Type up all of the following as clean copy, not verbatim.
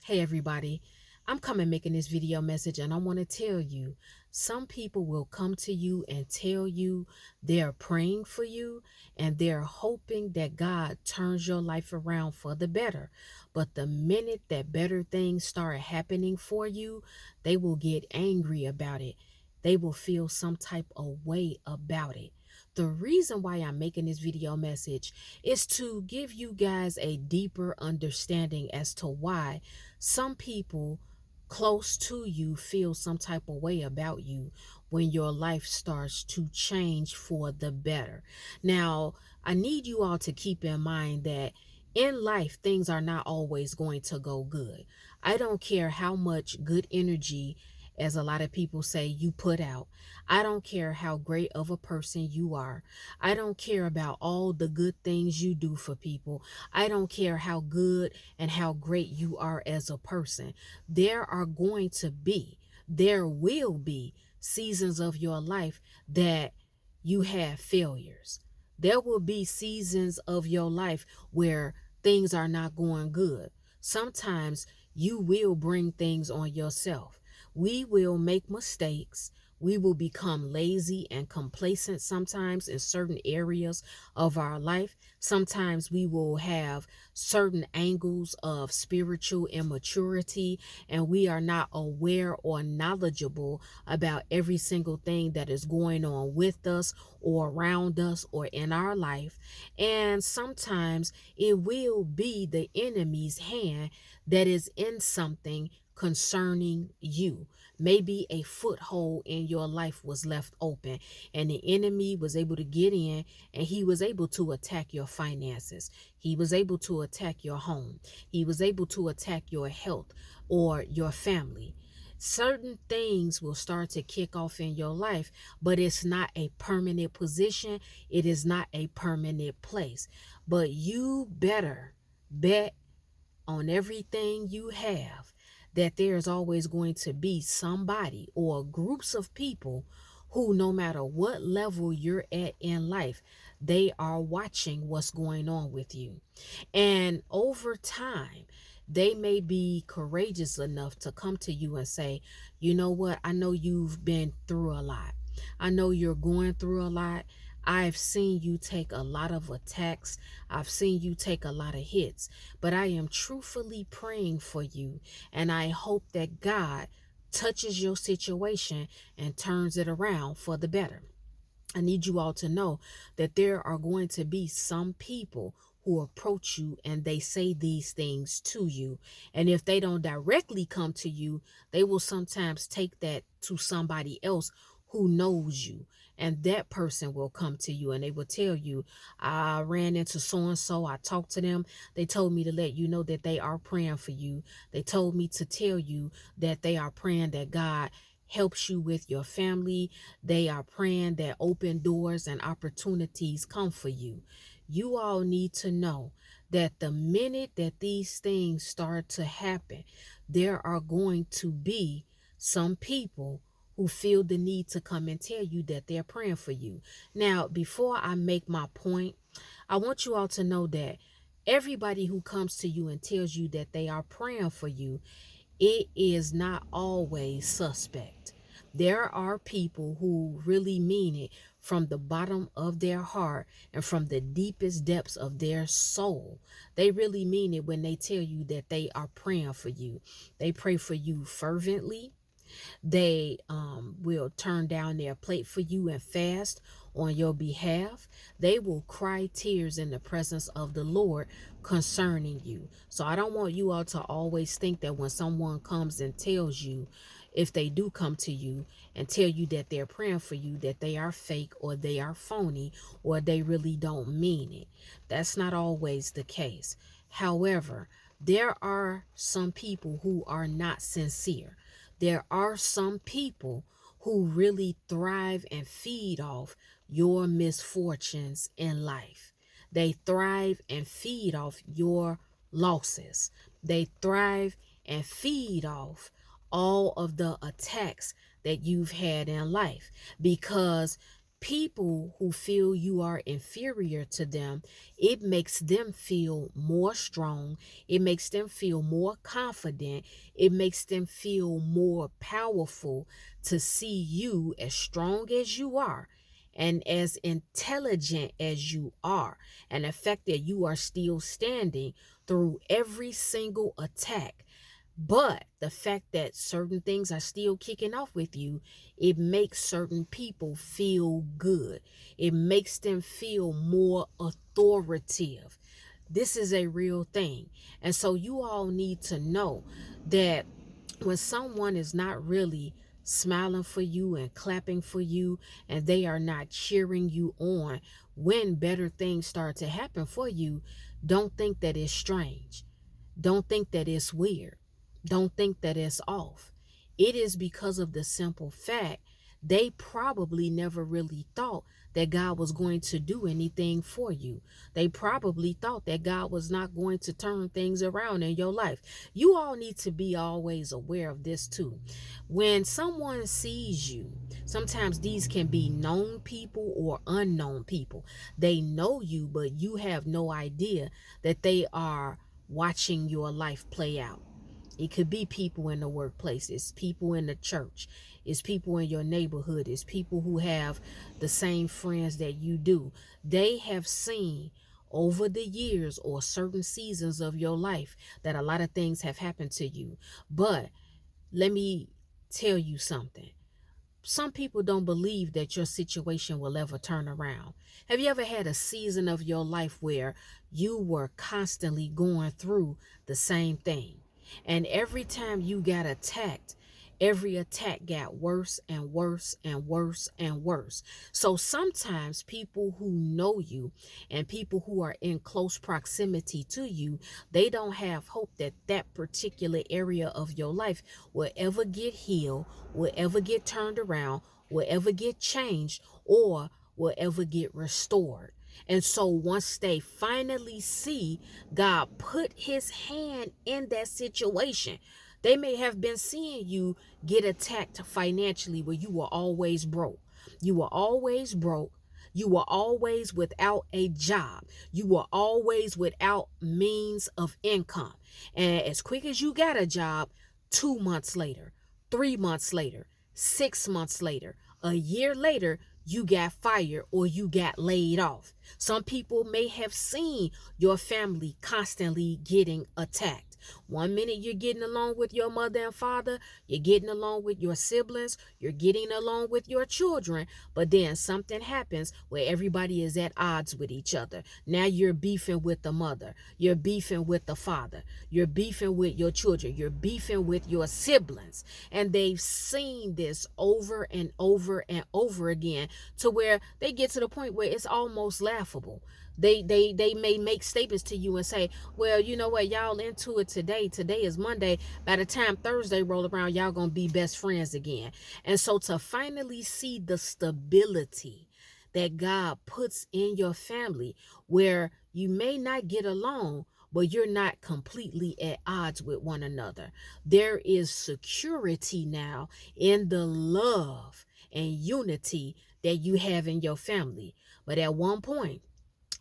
Hey everybody, I'm coming making this video message and I want to tell you some people will come to you and tell you they're praying for you and they're hoping that God turns your life around for the better. But the minute that better things start happening for you, they will get angry about it. They will feel some type of way about it. The reason why I'm making this video message is to give you guys a deeper understanding as to why some people close to you feel some type of way about you when your life starts to change for the better. Now, I need you all to keep in mind that in life, things are not always going to go good. I don't care how much good energy, as a lot of people say, you put out. I don't care how great of a person you are. I don't care about all the good things you do for people. I don't care how good and how great you are as a person. There will be seasons of your life that you have failures. There will be seasons of your life where things are not going good. Sometimes you will bring things on yourself. We will make mistakes. We will become lazy and complacent sometimes in certain areas of our life. Sometimes we will have certain angles of spiritual immaturity, and we are not aware or knowledgeable about every single thing that is going on with us or around us or in our life. And sometimes it will be the enemy's hand that is in something concerning you. Maybe a foothold in your life was left open and the enemy was able to get in and he was able to attack your finances. He was able to attack your home. He was able to attack your health or your family. Certain things will start to kick off in your life, but it's not a permanent position. It is not a permanent place. But you better bet on everything you have that there's always going to be somebody or groups of people who, no matter what level you're at in life, they are watching what's going on with you. And over time, they may be courageous enough to come to you and say, you know what, I know you've been through a lot. I know you're going through a lot. I've seen you take a lot of attacks. I've seen you take a lot of hits, but I am truthfully praying for you. And I hope that God touches your situation and turns it around for the better. I need you all to know that there are going to be some people who approach you and they say these things to you. And if they don't directly come to you, they will sometimes take that to somebody else who knows you. And that person will come to you and they will tell you, I ran into so and so. I talked to them. They told me to let you know that they are praying for you. They told me to tell you that they are praying that God helps you with your family. They are praying that open doors and opportunities come for you. You all need to know that the minute that these things start to happen, there are going to be some people who feel the need to come and tell you that they're praying for you. Now, before I make my point, I want you all to know that everybody who comes to you and tells you that they are praying for you, it is not always suspect. There are people who really mean it from the bottom of their heart and from the deepest depths of their soul. They really mean it when they tell you that they are praying for you. They pray for you fervently. They will turn down their plate for you and fast on your behalf. They will cry tears in the presence of the Lord concerning you. So I don't want you all to always think that when someone comes and tells you, if they do come to you and tell you that they're praying for you, that they are fake or they are phony or they really don't mean it. That's not always the case. However, there are some people who are not sincere. There are some people who really thrive and feed off your misfortunes in life. They thrive and feed off your losses. They thrive and feed off all of the attacks that you've had in life because People who feel you are inferior to them, it makes them feel more strong. It makes them feel more confident. It makes them feel more powerful to see you as strong as you are and as intelligent as you are. And the fact that you are still standing through every single attack. But the fact that certain things are still kicking off with you, it makes certain people feel good. It makes them feel more authoritative. This is a real thing. And so you all need to know that when someone is not really smiling for you and clapping for you, and they are not cheering you on when better things start to happen for you, don't think that it's strange. Don't think that it's weird. Don't think that it's off. It is because of the simple fact they probably never really thought that God was going to do anything for you. They probably thought that God was not going to turn things around in your life. You all need to be always aware of this too. When someone sees you, sometimes these can be known people or unknown people. They know you, but you have no idea that they are watching your life play out. It could be people in the workplace. It's people in the church. It's people in your neighborhood. It's people who have the same friends that you do. They have seen over the years or certain seasons of your life that a lot of things have happened to you. But let me tell you something. Some people don't believe that your situation will ever turn around. Have you ever had a season of your life where you were constantly going through the same thing? And every time you got attacked, every attack got worse and worse and worse and worse. So sometimes people who know you and people who are in close proximity to you, they don't have hope that that particular area of your life will ever get healed, will ever get turned around, will ever get changed, or will ever get restored. And so once they finally see God put his hand in that situation, they may have been seeing you get attacked financially where you were always broke. You were always broke. You were always without a job. You were always without means of income. And as quick as you got a job, 2 months later, 3 months later, 6 months later, a year later, you got fired or you got laid off. Some people may have seen your family constantly getting attacked. One minute you're getting along with your mother and father, you're getting along with your siblings, you're getting along with your children, but then something happens where everybody is at odds with each other. Now you're beefing with the mother, you're beefing with the father, you're beefing with your children, you're beefing with your siblings. And they've seen this over and over and over again to where they get to the point where it's almost laughable. They may make statements to you and say, well, you know what, y'all into it today. Today is Monday. By the time Thursday roll around, y'all gonna be best friends again. And so to finally see the stability that God puts in your family where you may not get along, but you're not completely at odds with one another. There is security now in the love and unity that you have in your family. But at one point,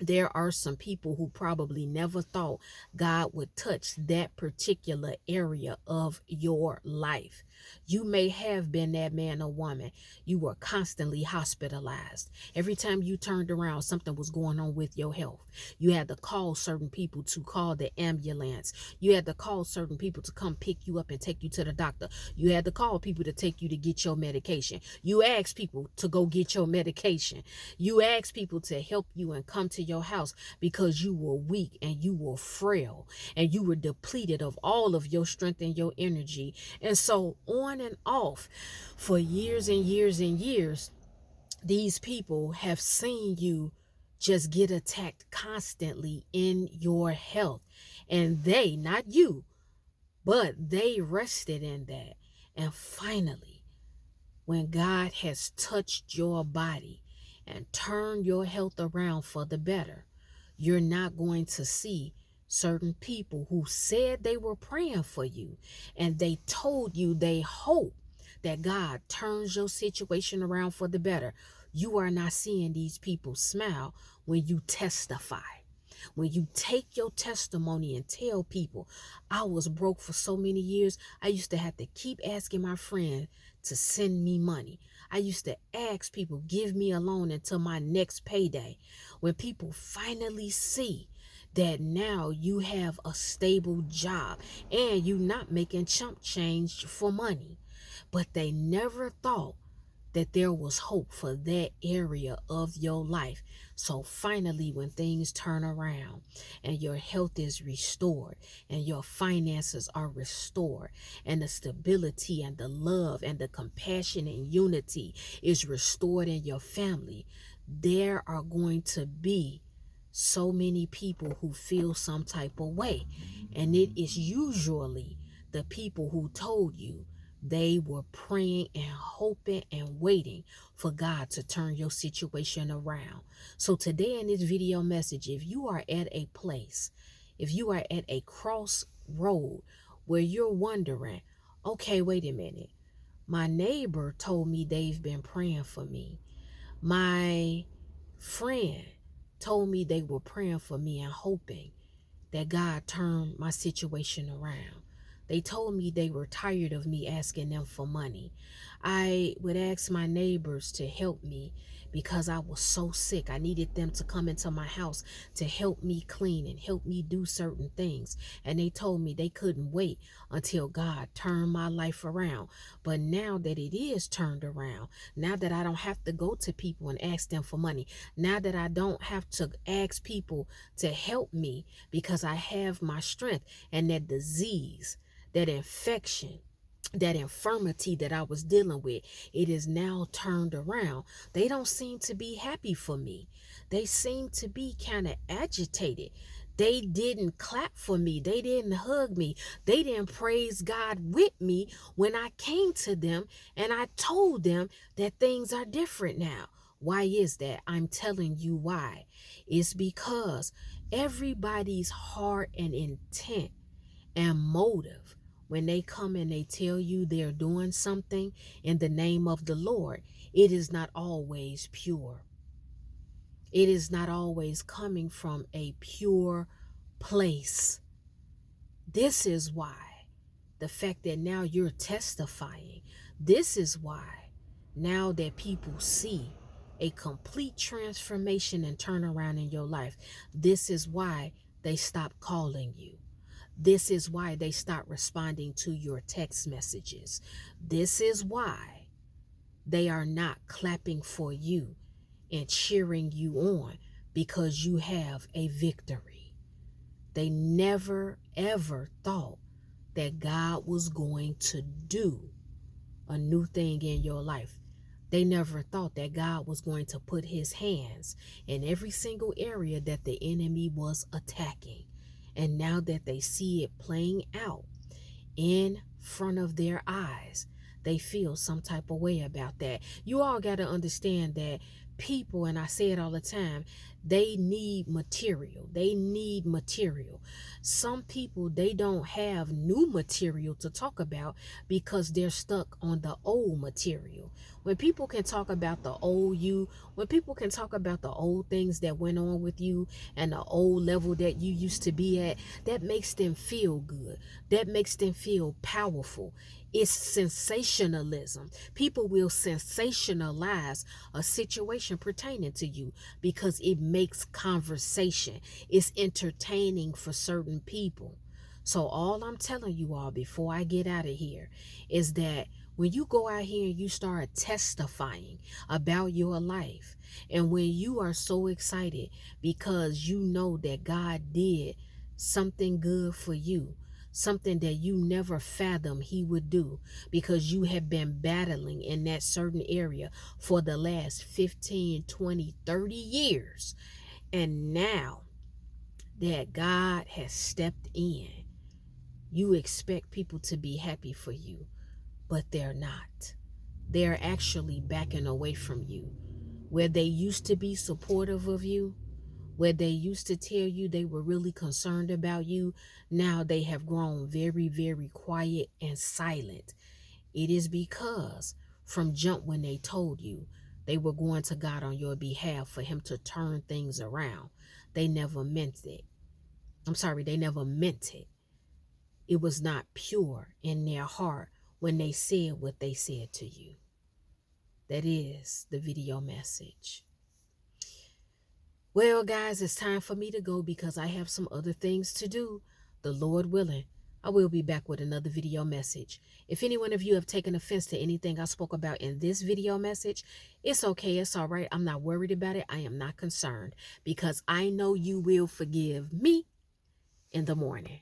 there are some people who probably never thought God would touch that particular area of your life. You may have been that man or woman. You were constantly hospitalized. Every time you turned around, something was going on with your health. You had to call certain people to call the ambulance. You had to call certain people to come pick you up and take you to the doctor. You had to call people to take you to get your medication. You asked people to go get your medication. You asked people to help you and come to your house because you were weak and you were frail and you were depleted of all of your strength and your energy. And so on and off for years and years and years, these people have seen you just get attacked constantly in your health. And they, not you, but they rested in that. And finally, when God has touched your body and turned your health around for the better, you're not going to see certain people who said they were praying for you and they told you they hope that God turns your situation around for the better. You are not seeing these people smile when you testify. When you take your testimony and tell people, I was broke for so many years, I used to have to keep asking my friend to send me money. I used to ask people, give me a loan until my next payday. When people finally see that now you have a stable job and you're not making chump change for money, but they never thought that there was hope for that area of your life. So finally, when things turn around and your health is restored and your finances are restored and the stability and the love and the compassion and unity is restored in your family, there are going to be so many people who feel some type of way. And it is usually the people who told you they were praying and hoping and waiting for God to turn your situation around. So today in this video message, if you are at a place, if you are at a crossroad where you're wondering, okay, wait a minute, my neighbor told me they've been praying for me. My friend told me they were praying for me and hoping that God turned my situation around. They told me they were tired of me asking them for money. I would ask my neighbors to help me because I was so sick. I needed them to come into my house to help me clean and help me do certain things. And they told me they couldn't wait until God turned my life around. But now that it is turned around, now that I don't have to go to people and ask them for money, now that I don't have to ask people to help me because I have my strength, and that disease, that infection, that infirmity that I was dealing with, it is now turned around. They don't seem to be happy for me. They seem to be kind of agitated. They didn't clap for me. They didn't hug me. They didn't praise God with me when I came to them and I told them that things are different now. Why is that? I'm telling you why. It's because everybody's heart and intent and motive when they come and they tell you they're doing something in the name of the Lord, it is not always pure. It is not always coming from a pure place. This is why the fact that now you're testifying, this is why now that people see a complete transformation and turnaround in your life, this is why they stop calling you. This is why they start responding to your text messages. This is why they are not clapping for you and cheering you on because you have a victory. They never, ever thought that God was going to do a new thing in your life. They never thought that God was going to put his hands in every single area that the enemy was attacking. And now that they see it playing out in front of their eyes, they feel some type of way about that. You all got to understand that people, and I say it all the time, they need material. They need material. Some people, they don't have new material to talk about because they're stuck on the old material. When people can talk about the old you, when people can talk about the old things that went on with you and the old level that you used to be at, that makes them feel good. That makes them feel powerful. It's sensationalism. People will sensationalize a situation pertaining to you because it makes conversation. It's entertaining for certain people. So all I'm telling you all before I get out of here is that when you go out here and you start testifying about your life, and when you are so excited because you know that God did something good for you, something that you never fathomed he would do because you have been battling in that certain area for the last 15, 20, 30 years. And now that God has stepped in, you expect people to be happy for you, but they're not. They're actually backing away from you. Where they used to be supportive of you, where they used to tell you they were really concerned about you, now they have grown very, very quiet and silent. It is because from jump when they told you They were going to God on your behalf for him to turn things around. They never meant it. I'm sorry, they never meant it. It was not pure in their heart when they said what they said to you. That is the video message. Well, guys, it's time for me to go because I have some other things to do. The Lord willing, I will be back with another video message. If any one of you have taken offense to anything I spoke about in this video message, it's okay. It's all right. I'm not worried about it. I am not concerned because I know you will forgive me in the morning.